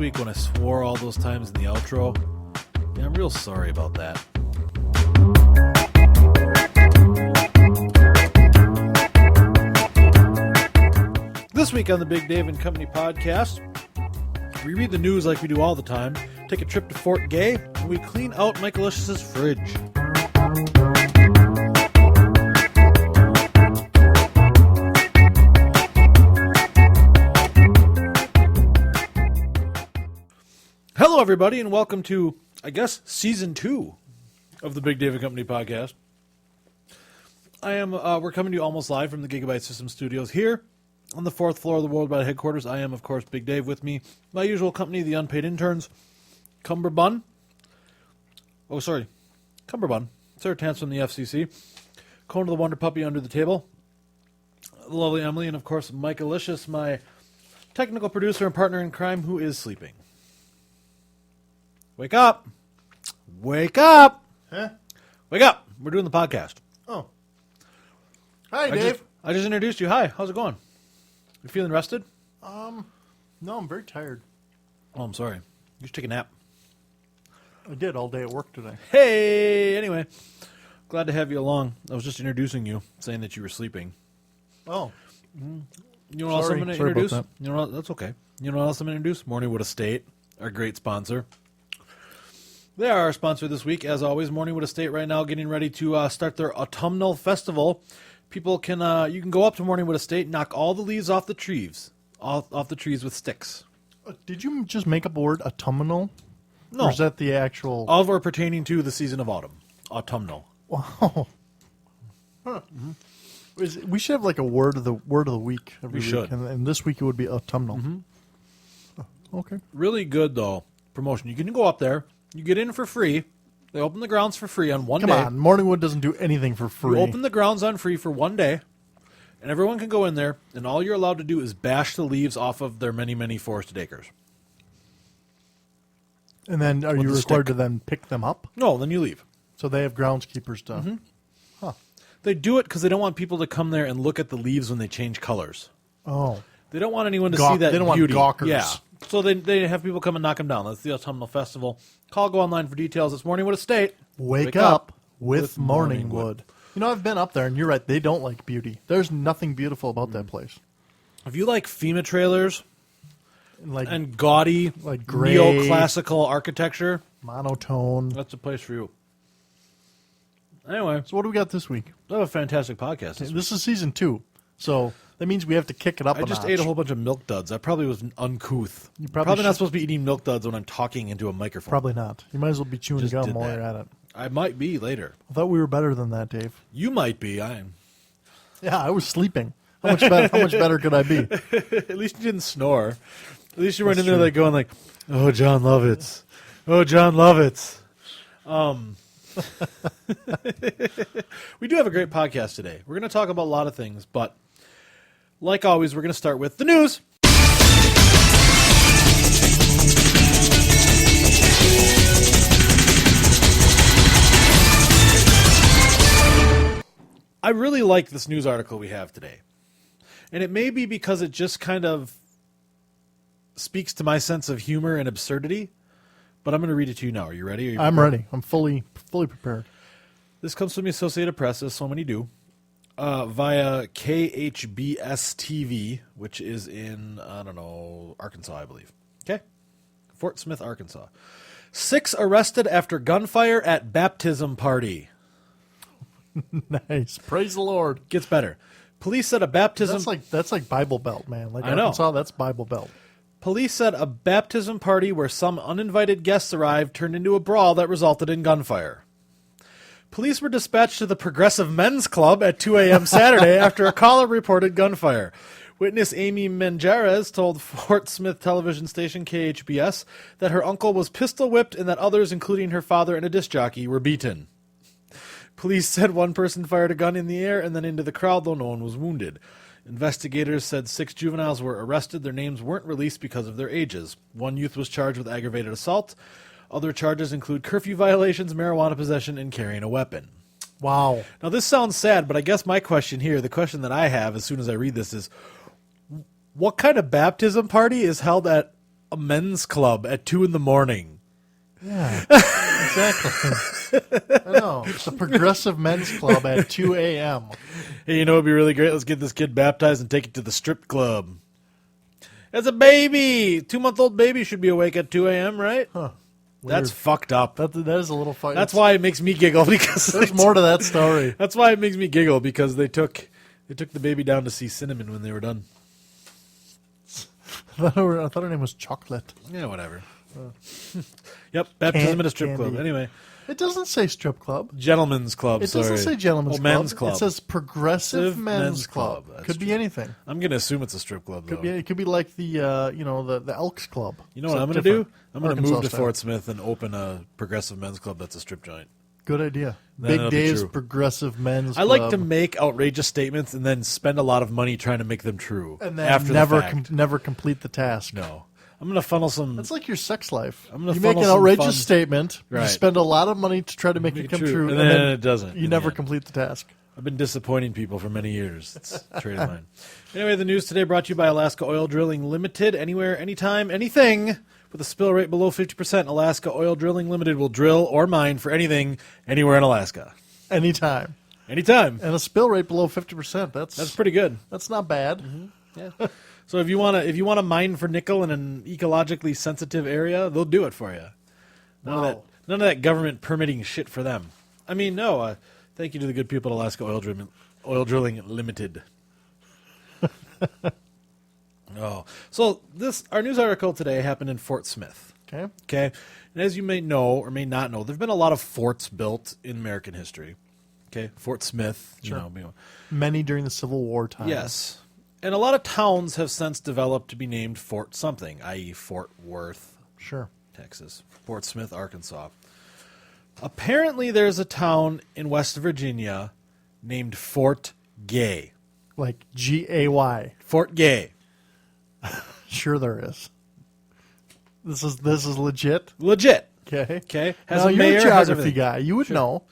week when I swore all those times in the outro. Yeah, I'm real sorry about that. This week on the Big Dave and Company podcast, we read the news like we do all the time, take a trip to Fort Gay, and we clean out Michaelis's fridge. Hello, everybody, and welcome to, I guess, Season 2 of the Big Dave and Company podcast. We're coming to you almost live from the Gigabyte System Studios here on the 4th floor of the Worldwide headquarters. I am, of course, Big Dave. With me, my usual company, the unpaid interns, Cumberbun. Cumberbun. Sarah Tance from the FCC. Kona the Wonder Puppy under the table. The lovely Emily, and, of course, Mike Alicious, my technical producer and partner in crime, who is sleeping. Wake up! Wake up! Huh? Wake up! We're doing the podcast. Oh. Hi, Dave. I just introduced you. Hi, how's it going? You feeling rested? No, I'm very tired. Oh, I'm sorry. You should take a nap. I did all day at work today. Hey! Anyway, glad to have you along. I was just introducing you, saying that you were sleeping. Oh. You know what else I'm going to Sorry about introduce? that. You know what? That's okay. You know what else I'm going to introduce? Morningwood Estate, our great sponsor. They are our sponsor this week, as always. Morningwood Estate right now getting ready to start their autumnal festival. People can you can go up to Morningwood Estate, knock all the leaves off the trees, off the trees with sticks. Did you just make up a word, autumnal? No, Or is that the actual... of or pertaining to the season of autumn, autumnal. Wow. Huh. We should have like a word of the week every week. should. And this week it would be autumnal. Oh, okay. Really good though promotion. You can go up there. You get in for free. They open the grounds for free on one Come day. on, Morningwood doesn't do anything for free. You open the grounds on free for one day, and everyone can go in there, and all you're allowed to do is bash the leaves off of their many, many forested acres. And then are With you the required stick. to then pick them up? No, then you leave. So they have groundskeepers to... They do it because they don't want people to come there and look at the leaves when they change colors. Oh. They don't want anyone to see that They don't want beauty. gawkers. Yeah. So they have people come and knock them down. That's the autumnal festival. Go online for details. It's Morningwood Estate. Wake up with Morningwood. Morningwood. You know, I've been up there, and you're right. They don't like beauty. There's nothing beautiful about that place. If you like FEMA trailers Like and gaudy, like gray, neoclassical architecture, monotone. that's a place for you. Anyway, So what do we got this week? we have a fantastic podcast. This week. This is season 2, so that means we have to kick it up I a just notch. ate a whole bunch of milk duds. I probably was uncouth. You probably probably not should- supposed to be eating milk duds when I'm talking into a microphone. Probably not. You might as well be chewing Just gum did while that. you're at it. I might be later. I thought we were better than that, Dave. You might be. I am. Yeah, I was sleeping. How much better could I be? At least you didn't snore. At least you weren't That's in there true. like going like, "Oh, John Lovitz. Oh, John Lovitz." We do have a great podcast today. We're going to talk about a lot of things, but like always, we're going to start with the news. I really like this news article we have today. And it may be because it just kind of speaks to my sense of humor and absurdity, but I'm going to read it to you now. Are you ready? I'm ready. I'm fully prepared. This comes from the Associated Press, as so many do, via KHBS TV, which is in, Arkansas, I believe. Okay? Fort Smith, Arkansas. 6 arrested after gunfire at baptism party. Nice. Praise the Lord. Gets better. Police said a baptism... That's like Bible Belt, man. Like I know. Arkansas, that's Bible Belt. Police said a baptism party where some uninvited guests arrived turned into a brawl that resulted in gunfire. Police were dispatched to the Progressive Men's Club at 2 a.m. Saturday after a caller reported gunfire. Witness Amy Menjarez told Fort Smith television station KHBS that her uncle was pistol whipped and that others, including her father and a disc jockey, were beaten. Police said one person fired a gun in the air and then into the crowd, though no one was wounded. Investigators said 6 juveniles were arrested. Their names weren't released because of their ages. One youth was charged with aggravated assault. Other charges include curfew violations, marijuana possession, and carrying a weapon. Wow. Now, this sounds sad, but I guess my question here, the question that I have as soon as I read this is, what kind of baptism party is held at a men's club at 2 a.m. Yeah, exactly. I know. It's a progressive men's club at 2 a.m. Hey, you know what'd be really great? Let's get this kid baptized and take it to the strip club. As a baby! 2-month-old baby should be awake at 2 a.m., right? Huh. That's Weird. fucked up. That is a little funny. That's why it makes me giggle because There's more to that story. That's why it makes me giggle because they took the baby down to see Cinnamon when they were done. I thought her name was Chocolate. Yeah, whatever. Yep, baptism at a strip Candy. club. Anyway, It doesn't say strip club. gentlemen's club. It sorry. doesn't say gentlemen's club. Men's club. It says progressive men's Men's club. club. That's Could be true. anything. I'm gonna assume it's a strip club though. It could be like the the Elks Club. You know what I'm Except gonna do? different. I'm gonna Arkansas move to style. Fort Smith and open a progressive men's club that's a strip joint. Good idea. Then Big it'll be Dave's true. progressive men's. I like club. to make outrageous statements and then spend a lot of money trying to make them true. and then after never the fact. never complete the task. No, I'm gonna funnel some. That's like your sex life. I'm gonna You make funnel an some outrageous funds. statement. You Right. spend a lot of money to try to make it come true, and then it doesn't. You in the never end. complete the task. I've been disappointing people for many years. It's a trait of mine. Anyway, the news today brought to you by Alaska Oil Drilling Limited. Anywhere, anytime, anything with a spill rate below 50%, Alaska Oil Drilling Limited will drill or mine for anything, anywhere in Alaska. Anytime. Anytime. And a spill rate below 50%. That's pretty good. That's not bad. Yeah. So if you wanna mine for nickel in an ecologically sensitive area, they'll do it for you. None Wow. of that government permitting shit for them. I mean, no. Thank you to the good people at Alaska Oil Drilling Limited. Oh, so our news article today happened in Fort Smith. Okay. Okay, and as you may know or may not know, there've been a lot of forts built in American history. Okay, Fort Smith. Sure. You know. Many during the Civil War time. Yes. And a lot of towns have since developed to be named Fort something, i.e. Fort Worth, Sure. Texas, Fort Smith, Arkansas. Apparently there's a town in West Virginia named Fort Gay. Like Gay. Fort Gay. Sure there is. This is legit. Legit. Okay. Okay. Now, a you're mayor, a has geography everything. guy. You would know.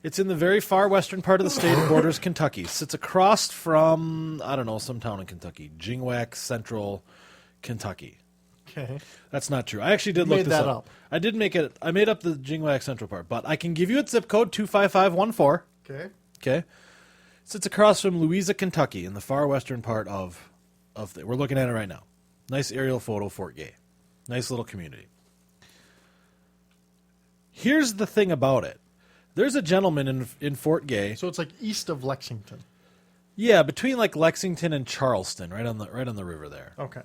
It's in the very far western part of the state. It borders Kentucky. Sits across from, I don't know, some town in Kentucky. Jingwack, Central Kentucky. Okay. That's not true. I actually did You look made this that up. up. I did make it. I made up the Jingwack Central part, but I can give you its zip code 25514. Okay. Okay. Sits across from Louisa, Kentucky, in the far western part of we're looking at it right now. Nice aerial photo, Fort Gay. Nice little community. Here's the thing about it. There's a gentleman in Fort Gay. So it's like east of Lexington. Yeah, between like Lexington and Charleston, right on the river there. Okay.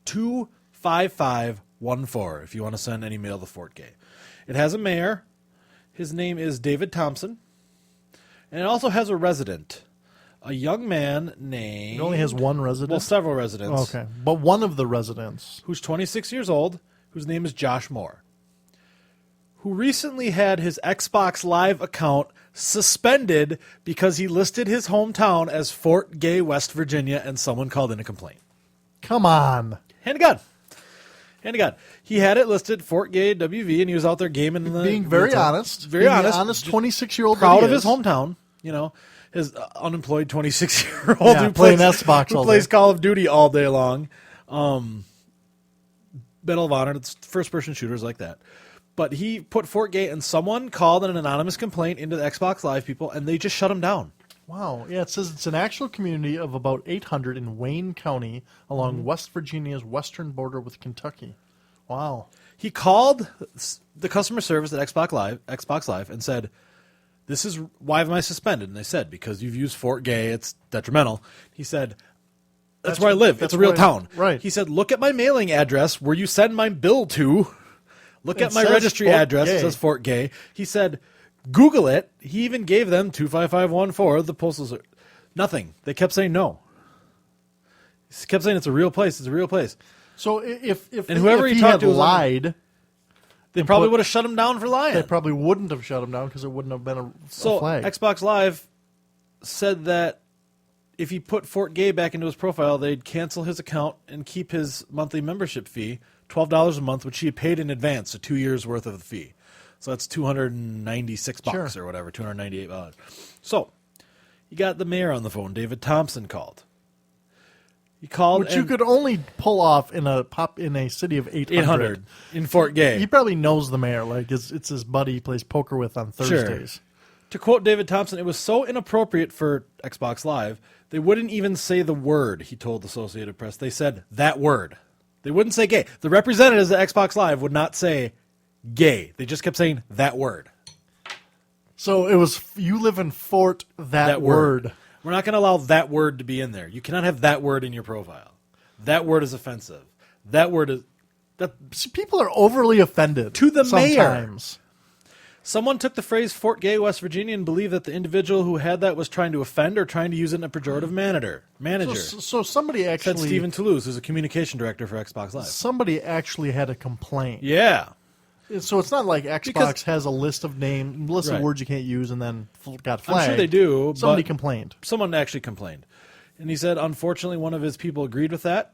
25514 if you want to send any mail to Fort Gay. It has a mayor. His name is David Thompson. And it also has a resident. A young man named... It only has one resident. Well, several residents. Okay. But one of the residents. Who's 26 years old, whose name is Josh Moore, who recently had his Xbox Live account suspended because he listed his hometown as Fort Gay, West Virginia, and someone called in a complaint. Come on. Hand to God. Hand to God. He had it listed Fort Gay WV, and he was out there gaming in the... Being very honest. Very Being honest. The honest Just 26-year-old. proud that of he his is. hometown, you know. His unemployed 26-year-old Yeah, who playing plays, Xbox who all plays day. Call of Duty all day long. Medal of Honor, it's first-person shooters like that. But he put Fort Gay, and someone called an anonymous complaint into the Xbox Live people, and they just shut him down. Wow. Yeah, it says it's an actual community of about 800 in Wayne County along West Virginia's western border with Kentucky. Wow. He called the customer service at Xbox Live and said, "This is why am I suspended?" And they said, "Because you've used Fort Gay, it's detrimental." He said, "That's where I live. It's that's a real where town." right. He said, "Look at my mailing address where you send my bill to. Look It at my says registry Fort address. It Gay." says Fort Gay." He said, "Google it." He even gave them 25514, the postal service. Nothing. They kept saying no. He kept saying it's a real place. It's a real place. So if And whoever if he he talked had to was lied, They probably would have shut him down for lying. they probably wouldn't have shut him down because it wouldn't have been a So flag. Xbox Live said that if he put Fort Gay back into his profile, they'd cancel his account and keep his monthly membership fee, $12 a month, which he had paid in advance, so 2 years worth of the fee. So that's $296 Sure. or whatever, $298. So you got the mayor on the phone. David Thompson called. He called Which you could only pull off in a city of 800. 800 in Fort Gay. He probably knows the mayor. Like it's his buddy he plays poker with on Thursdays. To quote David Thompson, it was so inappropriate for Xbox Live, they wouldn't even say the word, he told the Associated Press. They said that word. They wouldn't say gay. The representatives at Xbox Live would not say gay. They just kept saying that word. So it was, you live in Fort that word. We're not going to allow that word to be in there. You cannot have that word in your profile. That word is offensive. That word is... See, people are overly offended. To the mayor. Sometimes. Someone took the phrase Fort Gay, West Virginia, and believed that the individual who had that was trying to offend or trying to use it in a pejorative manager. So somebody actually... Said Stephen Toulouse, who's a communication director for Xbox Live. Somebody actually had a complaint. Yeah. So it's not like Xbox has a list of Right. words you can't use and then got flagged. I'm sure they do. Somebody but complained. Someone actually complained. And he said, unfortunately, one of his people agreed with that.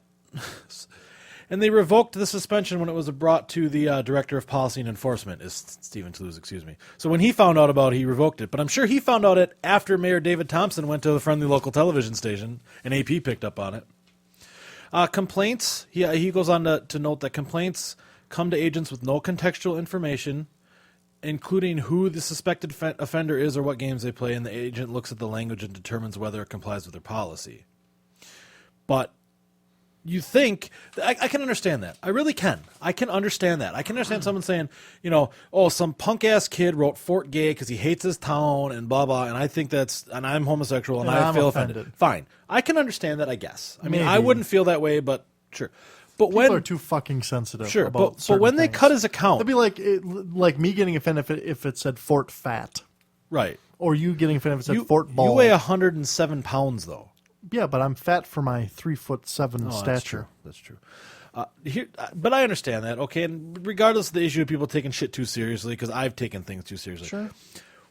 And they revoked the suspension when it was brought to the Director of Policy and Enforcement, is Stephen Toulouse, excuse me. So when he found out about it, he revoked it. But I'm sure he found out it after Mayor David Thompson went to the friendly local television station, and AP picked up on it. Complaints, he goes on to note that complaints come to agents with no contextual information, including who the suspected offender is or what games they play, and the agent looks at the language and determines whether it complies with their policy. But you think, I can understand that. I really can. I can understand that. I can understand someone saying, some punk-ass kid wrote Fort Gay because he hates his town and blah, blah, and I think and I'm homosexual and I feel offended. Fine. I can understand that, I guess. I mean, I wouldn't feel that way, but sure. But People are too fucking sensitive. Sure, about but when they things. cut his account, it'd be like me getting offended if it said Fort Fat, right? Or you getting offended if it said Fort Ball. You weigh 107 pounds, though. Yeah, but I'm fat for my 3'7" stature. That's true. But I understand that. Okay, and regardless of the issue of people taking shit too seriously, because I've taken things too seriously. Sure.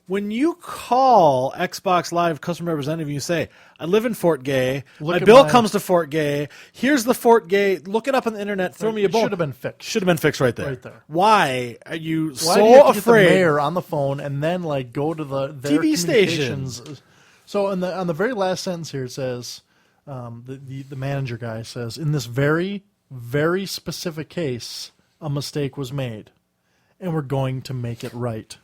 When you call Xbox Live customer representative and you say, I live in Fort Gay, Look my at bill my- comes to Fort Gay, here's the Fort Gay, look it up on the internet, throw me a bone. Should have been fixed. Should have been fixed right there. Right there. Why are you Why so do you have to afraid? get the mayor on the phone and then go to their TV communications? stations. So on the very last sentence here it says, the manager guy says, in this very, very specific case, a mistake was made, and we're going to make it right.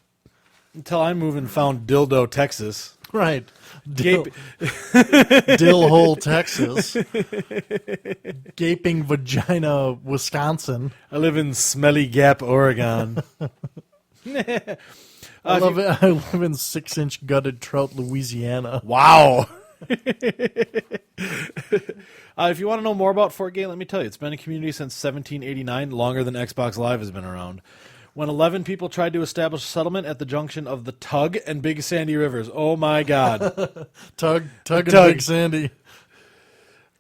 Until I move and found Dildo, Texas. Right. Gape- Dill Hole, Texas. Gaping Vagina, Wisconsin. I live in Smelly Gap, Oregon. I live in 6-inch gutted trout, Louisiana. Wow. If you want to know more about Fort Gay, let me tell you, it's been a community since 1789, longer than Xbox Live has been around. When 11 people tried to establish a settlement at the junction of the Tug and Big Sandy Rivers. Oh, my God. Tug and Big Sandy.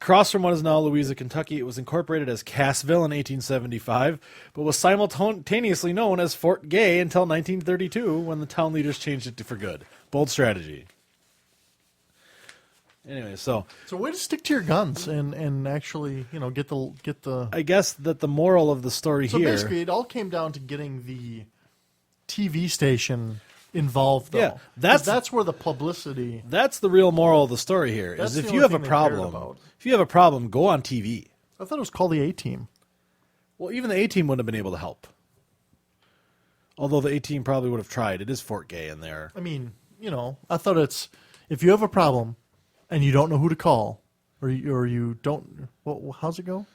Across from what is now Louisa, Kentucky, it was incorporated as Cassville in 1875, but was simultaneously known as Fort Gay until 1932, when the town leaders changed it for good. Bold strategy. Anyway, so way to stick to your guns and actually, get the. I guess that the moral of the story So here. basically, it all came down to getting the TV station involved, though. Yeah, 'Cause that's where the publicity. That's the real moral of the story here. That's Is the if only you have a thing they cared problem, about. if you have a problem, go on TV. I thought it was called the A-Team. Well, even the A-Team wouldn't have been able to help. Although the A-Team probably would have tried. It is Fort Gay in there. I mean, I thought it's if you have a problem and you don't know who to call, or you don't. Well, how's it go?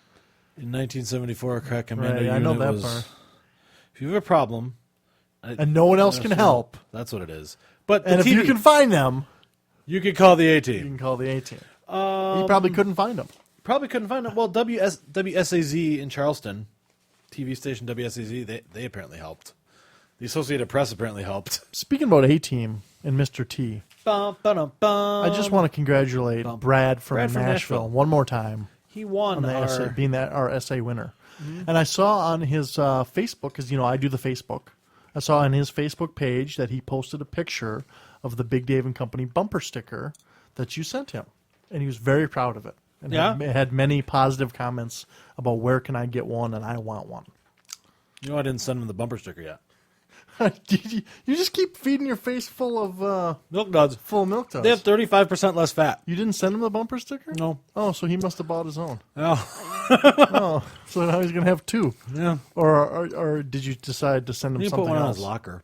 In 1974, a crack commando Right, I unit know that was. part. If you have a problem, And no one else can help. That's what it is. But And the if you TV can find them, you could call the you A-Team. can call the A-Team. You probably couldn't find them. Probably couldn't find it. Well, WSAZ in Charleston, TV station WSAZ, they apparently helped. The Associated Press apparently helped. Speaking about A-Team and Mr. T, Bum, ba-dum, bum. I just want to congratulate Brad from Brad from Nashville Nashville. one more time He won on the essay, being our essay winner. And I saw on his Facebook, because I do the Facebook. I saw on his Facebook page that he posted a picture of the Big Dave and Company bumper sticker that you sent him, and he was very proud of it. And had many positive comments about where can I get one, and I want one. I didn't send him the bumper sticker yet. You just keep feeding your face full of Milk Duds. milk duds. They have 35% less fat. You didn't send him the bumper sticker? No. Oh, so he must have bought his own. Oh. Oh, so now he's gonna have two. Yeah. Or did you decide to send him He put something one on else? his locker.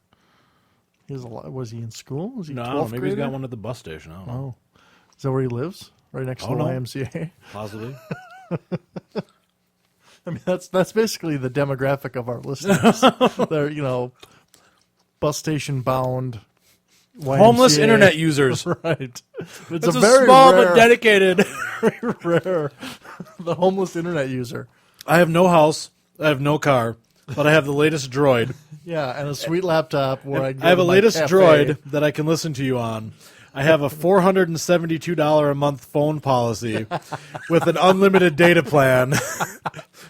Was he in school? Was he No, I 12th don't know. Maybe he's grader? got one at the bus station. I don't know. Oh, is that where he lives? Right next to the no. YMCA. Possibly. I mean, that's basically the demographic of our listeners. They're bus station bound, YMCA. Homeless internet users. Right. It's a a very small rare, but dedicated. very rare. The homeless internet user. I have no house. I have no car. But I have the latest droid. Yeah, and a sweet laptop where I I have a to my latest cafe. droid that I can listen to you on. I have a $472 a month phone policy with an unlimited data plan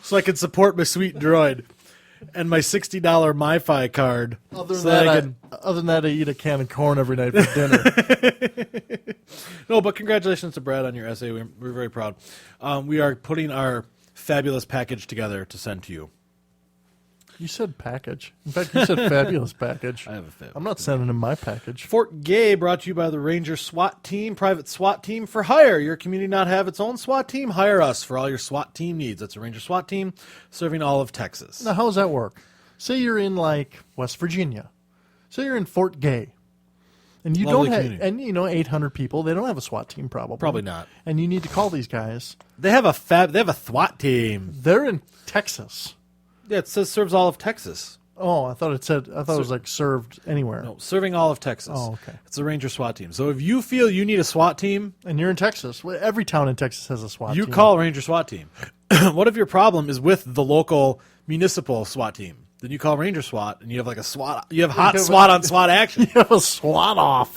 so I can support my sweet droid and my $60 MiFi card. Other so than, that other than that, I eat a can of corn every night for dinner. No, but congratulations to Brad on your essay. We're very proud. We are putting our fabulous package together to send to you. You said package. In fact, you said fabulous package. I have a fabulous. I'm not sending him my package. Fort Gay brought to you by the Ranger SWAT Team, private SWAT team for hire. Your community not have its own SWAT team? Hire us for all your SWAT team needs. That's a Ranger SWAT team serving all of Texas. Now, how does that work? Say you're in like West Virginia. Say you're in Fort Gay, and you Lovely don't have, community. and 800 people. They don't have a SWAT team, probably. Probably not. And you need to call these guys. They have a SWAT team. They're in Texas. Yeah, it says serves all of Texas. Oh, I thought it was like served anywhere. No, serving all of Texas. Oh, okay. It's a Ranger SWAT team. So if you feel you need a SWAT team, And you're in Texas. Well, every town in Texas has a SWAT you team. call Ranger SWAT team. What if your problem is with the local municipal SWAT team? Then you call Ranger SWAT, and you have like a SWAT. You have hot SWAT on SWAT action. You have a SWAT off.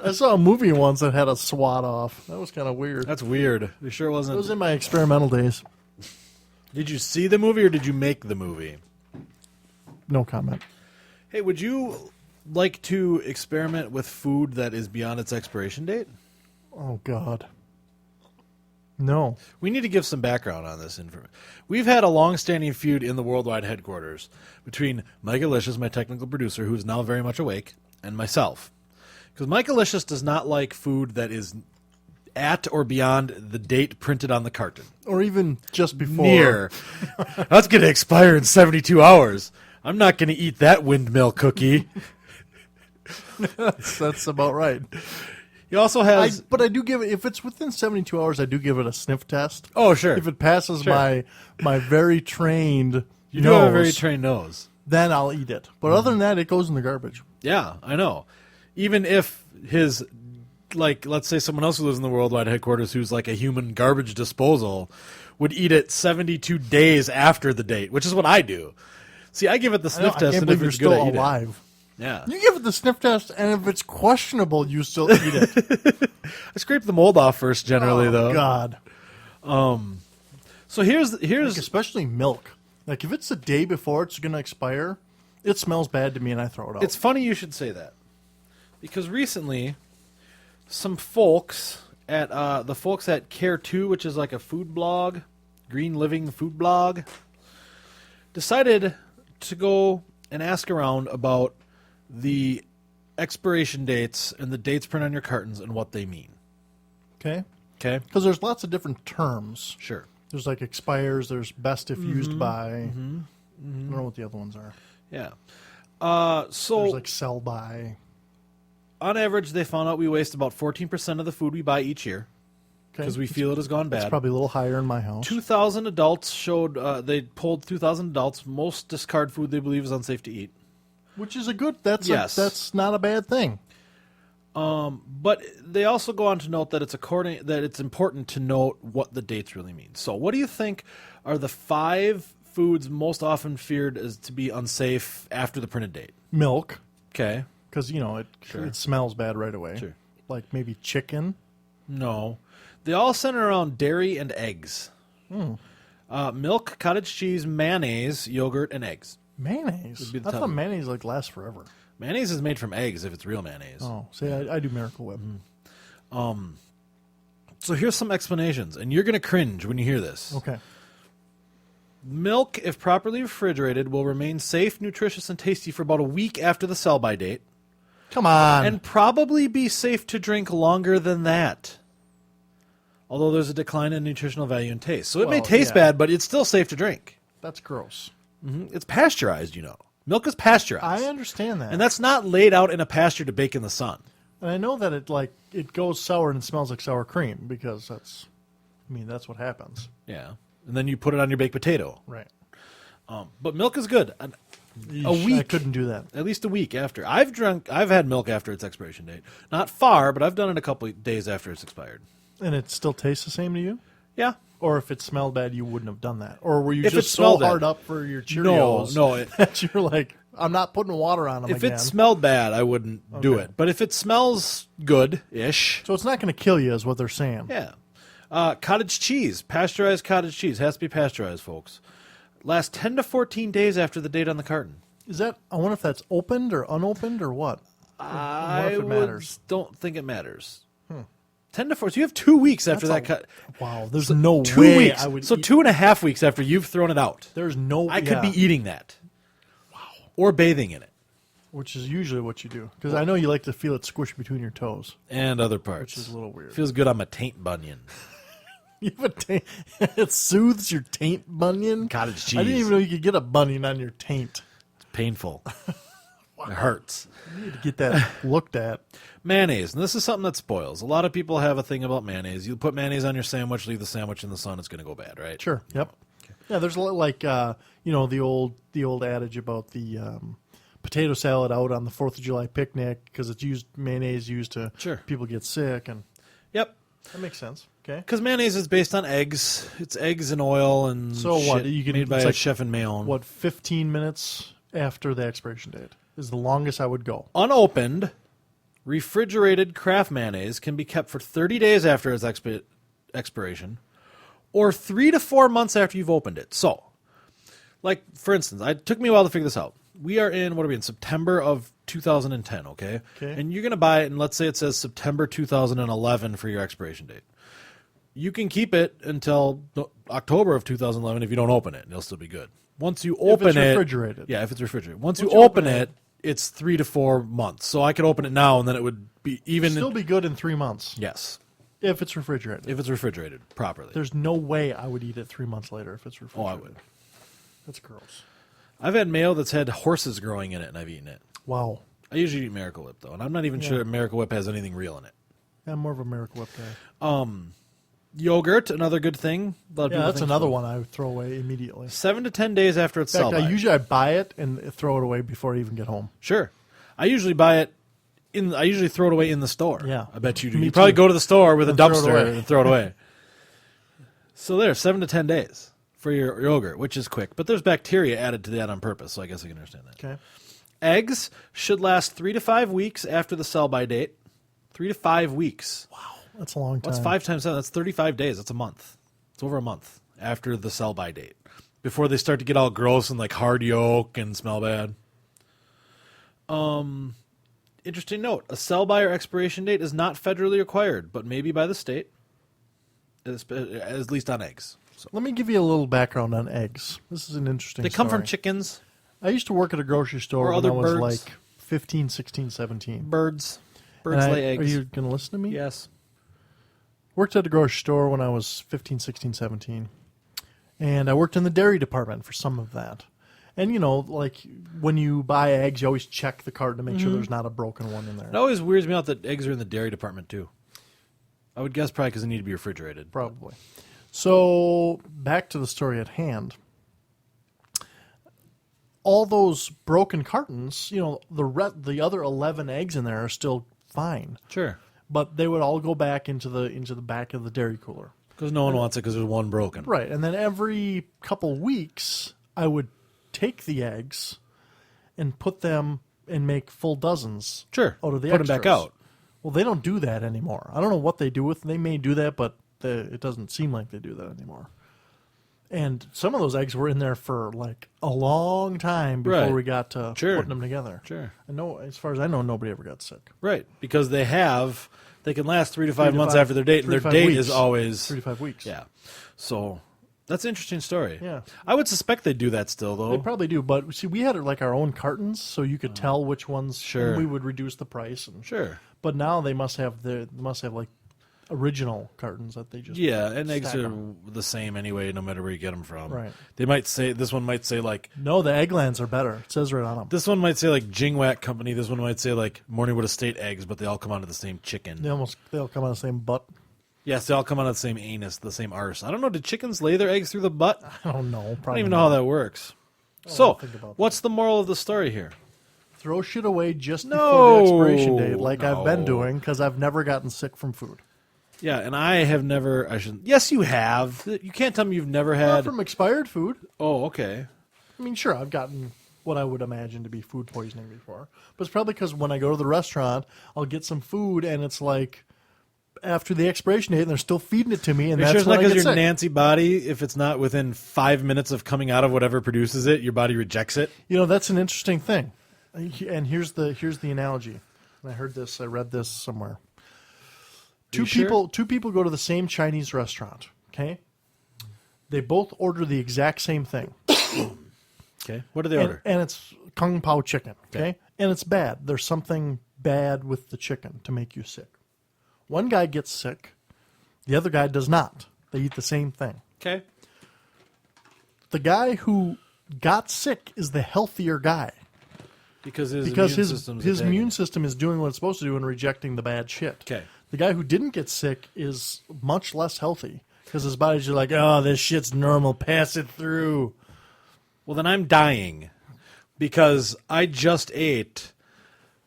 I saw a movie once that had a SWAT off. That was kind of weird. That's weird. You sure it It wasn't? was in my experimental days. Did you see the movie or did you make the movie? No comment. Hey, would you like to experiment with food that is beyond its expiration date? Oh, God. No. We need to give some background on this information. We've had a long-standing feud in the worldwide headquarters between Mike Alicious, my technical producer, who is now very much awake, and myself. Because Mike Alicious does not like food that is at or beyond the date printed on the carton. Or even just before. Near. That's going to expire in 72 hours. I'm not going to eat that windmill cookie. That's about right. He also has... But I do give it, if it's within 72 hours, I do give it a sniff test. Oh, sure. If it passes Sure. my very trained You do have a very trained nose. then I'll eat it. But other than that, it goes in the garbage. Yeah, I know. Even if his, like, let's say someone else who lives in the worldwide headquarters who's like a human garbage disposal would eat it 72 days after the date, which is what I do. See, I give it the sniff I test, can't and if believe you're it's good, I still eat alive. it. Yeah. You give it the sniff test, and if it's questionable, you still eat it. I scrape the mold off first, generally, Oh, though. God. So here's Like, especially milk. Like, if it's the day before it's going to expire, it smells bad to me, and I throw it out. It's funny you should say that, because recently, some folks at the folks at Care 2, which is like a food blog, Green Living food blog, decided to go and ask around about the expiration dates and the dates printed on your cartons and what they mean. okay? Okay, Because there's lots of different terms. sure. There's like expires, there's best if used by. I don't know what the other ones are. Yeah. There's So like sell by. on average, they found out we waste about 14% of the food we buy each year Okay. because we feel it has gone It's bad. probably a little higher in my house. 2,000 adults showed, they polled 2,000 adults. Most discard food they believe is unsafe to eat. Which is a good, that's Yes. that's not a bad thing. But they also go on to note that it's important to note what the dates really mean. So what do you think are the 5 foods most often feared as to be unsafe after the printed date? Milk, Okay. because, it smells bad right away. Sure. Like maybe chicken. No. They all center around dairy and eggs. Milk, cottage cheese, mayonnaise, yogurt, and eggs. Mayonnaise. be the I top thought one. mayonnaise like lasts forever. Mayonnaise is made from eggs if it's real mayonnaise. Oh, see, I do Miracle Whip. So here's some explanations, and you're going to cringe when you hear this. Okay. Milk, if properly refrigerated, will remain safe, nutritious, and tasty for about a week after the sell-by date, Come on. and probably be safe to drink longer than that. Although there's a decline in nutritional value and taste. So it may Well, taste yeah. bad, but it's still safe to drink. That's gross. It's pasteurized, you know. Milk is pasteurized. I understand that. And that's not laid out in a pasture to bake in the sun. And I know that it goes sour and smells like sour cream because that's what happens. Yeah. And then you put it on your baked potato. Right. But milk is good. A Yeesh, week. I couldn't do that. At least a week after. I've had milk after its expiration date. Not far, but I've done it a couple of days after it's expired. And it still tastes the same to you? Yeah. Or if it smelled bad, you wouldn't have done that. Or were you If it just so smelled hard bad. up for your Cheerios No. that you're like, I'm not putting water on them If again. it smelled bad, I wouldn't do Okay. it. But if it smells good-ish, So it's not going to kill you is what they're saying. yeah. Cottage cheese. Pasteurized cottage cheese. Has to be pasteurized, folks. Lasts 10 to 14 days after the date on the carton. Is that? I wonder if that's opened or unopened or what. I if it matters. don't think it matters. 10 to 14. So you have 2 weeks after That's that cut. Wow, there's no 2 way weeks. I would. So eat- 2.5 weeks after you've thrown it out. There's no. I could yeah, be eating that. Wow. Or bathing in it. which is usually what you do because I know you like to feel it squish between your toes. And other parts. Which is a little weird. Feels good on my taint bunion. You have a taint. It soothes your taint bunion. Cottage cheese. I didn't even know you could get a bunion on your taint. It's painful. It hurts. You need to get that looked at. Mayonnaise. And this is something that spoils. A lot of people have a thing about mayonnaise. You put mayonnaise on your sandwich, leave the sandwich in the sun, it's going to go bad, right? Sure. Yep. Yeah, there's a lot like the old adage about the potato salad out on the 4th of July picnic because it's mayonnaise used to Sure. people get sick, and Yep. that makes sense. Okay. Because mayonnaise is based on eggs. It's eggs and oil and So what, shit you can- made by it's a like- chef in Mayonne. What, 15 minutes after the expiration date is the longest I would go. Unopened, refrigerated Kraft mayonnaise can be kept for 30 days after its expiration or 3 to 4 months after you've opened it. So, like, for instance, it took me a while to figure this out. We are in, what are we in, September of 2010, okay? Okay. And you're going to buy it, and let's say it says September 2011 for your expiration date. You can keep it until October of 2011 if you don't open it, and it'll still be good. Once you open it's it, refrigerated. yeah, if it's refrigerated. Once Once you you open open it, it's 3 to 4 months. So I could open it now, and then it would be even. Still be good in 3 months Yes, if it's refrigerated. if it's refrigerated properly. There's no way I would eat it 3 months later if it's Oh, refrigerated. I would. That's gross. I've had mayo that's had horses growing in it, and I've eaten it. Wow. I usually eat Miracle Whip though, and I'm not even sure Miracle Whip has anything real in it. I'm more of a Miracle Whip guy. Yogurt, another good thing. A lot of Yeah, people that's think another so. one I would throw away immediately. 7 to 10 days after it's In fact, sell I buy it and throw it away before I even get home. Sure, I usually buy it. I usually throw it away in the store. Yeah. I bet you do. Me You probably too. go to the store with a And throw it dumpster away. and throw it away. So there, 7 to 10 days for your yogurt, which is quick. But there's bacteria added to that on purpose, so I guess I can understand that. Okay. Eggs should last 3 to 5 weeks after the sell-by date. 3 to 5 weeks. That's a long time. That's 5 times 7. That's 35 days. That's a month. It's over a month after the sell-by date. Before they start to get all gross and like hard yolk and smell bad. Interesting note. A sell-by or expiration date is not federally required, but maybe by the state. At least on eggs. So Let me give you a little background on eggs. This is an interesting they come from story. chickens, I used to work at a grocery store Or when other I was birds. like 15, 16, 17. birds. And Birds I- lay eggs. Are you going to listen to me? Yes. Worked at a grocery store when I was 15, 16, 17. And I worked in the dairy department for some of that. And, like when you buy eggs, you always check the carton to make Mm-hmm. sure there's not a broken one in there. It always weirds me out that eggs are in the dairy department, too. I would guess probably because they need to be refrigerated. Probably. So, back to the story at hand. All those broken cartons, the other 11 eggs in there are still fine. Sure. But they would all go back into the back of the dairy cooler. Because no one wants it because there's one broken. Right. And then every couple weeks, I would take the eggs and put them and make full dozens Sure. out of the Put them extras. back out. Well, they don't do that anymore. I don't know what they do with. They may do that, but it doesn't seem like they do that anymore. And some of those eggs were in there for like a long time before Right. we got to Sure. putting them together. Sure. I know, as far as I know, nobody ever got sick. Right. Because they can last 3 to 5 3 to months 5 after their date, and 3 their to 5 date weeks. is always. 3 to 5 weeks. Yeah. So That's an interesting story. Yeah. I would suspect they do that still, though. They probably do, but see, we had like our own cartons, so you could tell which ones. Sure. And we would reduce the price. And, Sure. But now they must have like original cartons that they just Yeah, and eggs stack are 'em. the same anyway, no matter where you get them from. Right. They might say this one might say like No, the Egglands are better. It says right on them. this one might say like Jingwat Company. This one might say like Morningwood Estate eggs, but they all come out of the same chicken. They'll come on the same butt. Yes, they all come out of the same anus, the same arse. I don't know. Did chickens lay their eggs through the butt? I don't know. I don't Probably even know how that works. So, think about that. what's the moral of the story here? Throw shit away just before No, the expiration date, like I've been no. doing, because I've never gotten sick from food. Yeah, and I have never. I shouldn't. Yes, you have. You can't tell me you've never Not had. from expired food. Oh, okay. I mean, sure, I've gotten what I would imagine to be food poisoning before, but it's probably because when I go to the restaurant, I'll get some food, and it's like after the expiration date, and they're still feeding it to me, and Are you that's sure it's when not I because get your sick. Nancy body, if it's not within 5 minutes of coming out of whatever produces it, your body rejects it? You know, that's an interesting thing. And here's the analogy. And I read this somewhere. You sure? Two people go to the same Chinese restaurant, okay? They both order the exact same thing. Okay. What do they order? And it's Kung Pao chicken, okay? And it's bad. There's something bad with the chicken to make you sick. One guy gets sick, the other guy does not. They eat the same thing. Okay. The guy who got sick is the healthier guy Because his immune system is doing what it's supposed to do and rejecting the bad shit. Okay. The guy who didn't get sick is much less healthy because his body's just like, oh, this shit's normal. Pass it through. Well, then I'm dying because I just ate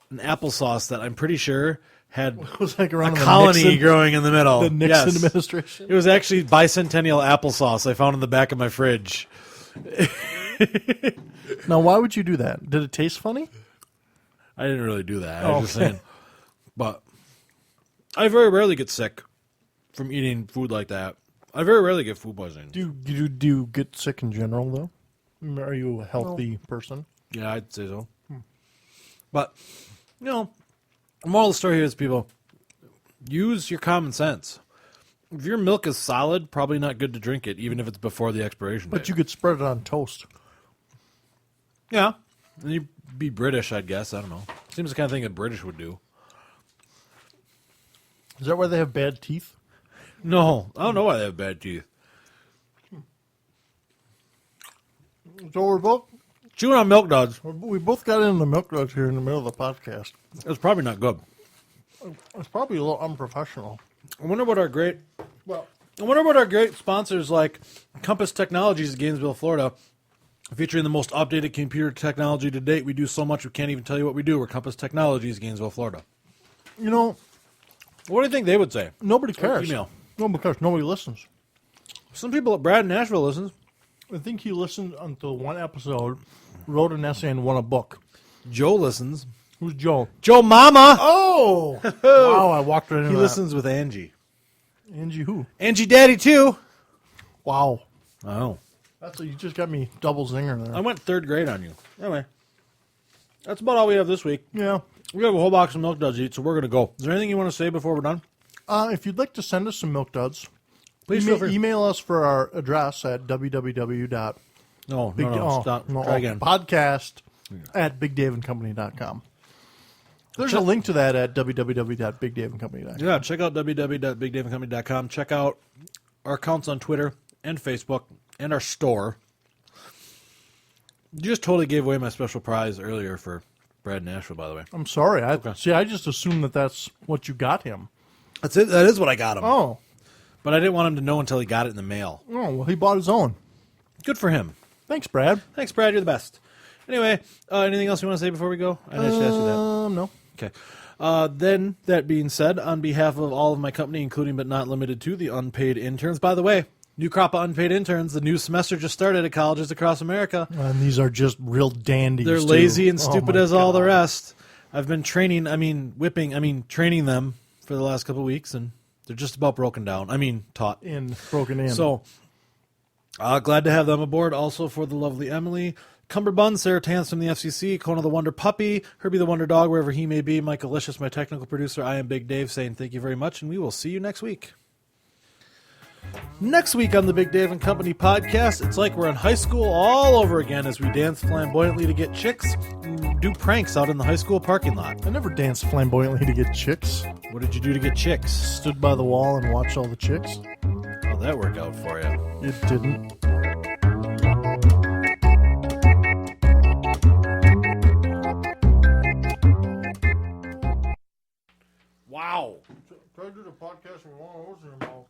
an applesauce that I'm pretty sure had It was like a around colony Nixon, growing in the middle. the Nixon Yes. administration. It was actually bicentennial applesauce I found in the back of my fridge. Now, why would you do that? Did it taste funny? I didn't really do that. I Oh, was just okay. saying. But I very rarely get sick from eating food like that. I very rarely get food poisoning. Do you get sick in general, though? Are you a healthy person? Yeah, I'd say so. But, you know, the moral of the story here is, people, use your common sense. If your milk is solid, probably not good to drink it, even if it's before the expiration date. But you could spread it on toast. Yeah. And you'd be British, I'd guess. I don't know. Seems the kind of thing a British would do. Is that why they have bad teeth? No, I don't know why they have bad teeth. So we're both Chewing on milk duds, we both got into milk duds here in the middle of the podcast. it's probably not good. It's probably a little unprofessional. I wonder what our great Well, sponsors like Compass Technologies in Gainesville, Florida, featuring the most updated computer technology to date. We do so much we can't even tell you what we do. We're Compass Technologies, Gainesville, Florida. you know, What do you think they would say? nobody cares. email. Nobody cares. Nobody listens. Some people at Brad in Nashville listens. I think he listened until one episode, wrote an essay, and won a book. Joe listens. Who's Joe? Joe Mama! Oh! Wow, I walked right into He that. listens with Angie. Angie who? Angie Daddy, too. Wow. Oh. You just got me double zinger I there. went third grade on you. Anyway, that's about all we have this week. Yeah. We have a whole box of milk duds to eat, so we're going to go. Is there anything you want to say before we're done? If you'd like to send us some milk duds, Please feel free. email us for our address at www. No, stop. Try again. Podcast at bigdaveandcompany.com. There's a link to that at www.bigdaveandcompany.com. Yeah, check out www.bigdaveandcompany.com. Check out our accounts on Twitter and Facebook and our store. You just totally gave away my special prize earlier for Brad Nashville, by the way. I'm sorry. I just assumed that that's what you got him. That's it. That is what I got him. Oh. But I didn't want him to know until he got it in the mail. Oh, well, he bought his own. Good for him. Thanks, Brad. Thanks, Brad. You're the best. Anyway, anything else you want to say before we go? I just asked you that. No. Okay. Then, that being said, on behalf of all of my company, including but not limited to the unpaid interns, by the way, new crop of unpaid interns, the new semester just started at colleges across America. And these are just real dandies. They're too. lazy and Oh, stupid my as all the God. rest. I've been training them for the last couple of weeks, and they're just about broken down. Taught. Broken in. So, glad to have them aboard. Also for the lovely Emily, Cumberbund, Sarah Tans from the FCC, Kona the Wonder Puppy, Herbie the Wonder Dog, wherever he may be, Michael Licious, my technical producer. I am Big Dave, saying thank you very much, and we will see you next week. Next week on the Big Dave and Company podcast, it's like we're in high school all over again as we dance flamboyantly to get chicks and do pranks out in the high school parking lot. I never danced flamboyantly to get chicks. What did you do to get chicks? Stood by the wall and watched all the chicks. How'd that work out for you? It didn't. Wow. Try to do the podcast with one of those in your mouth.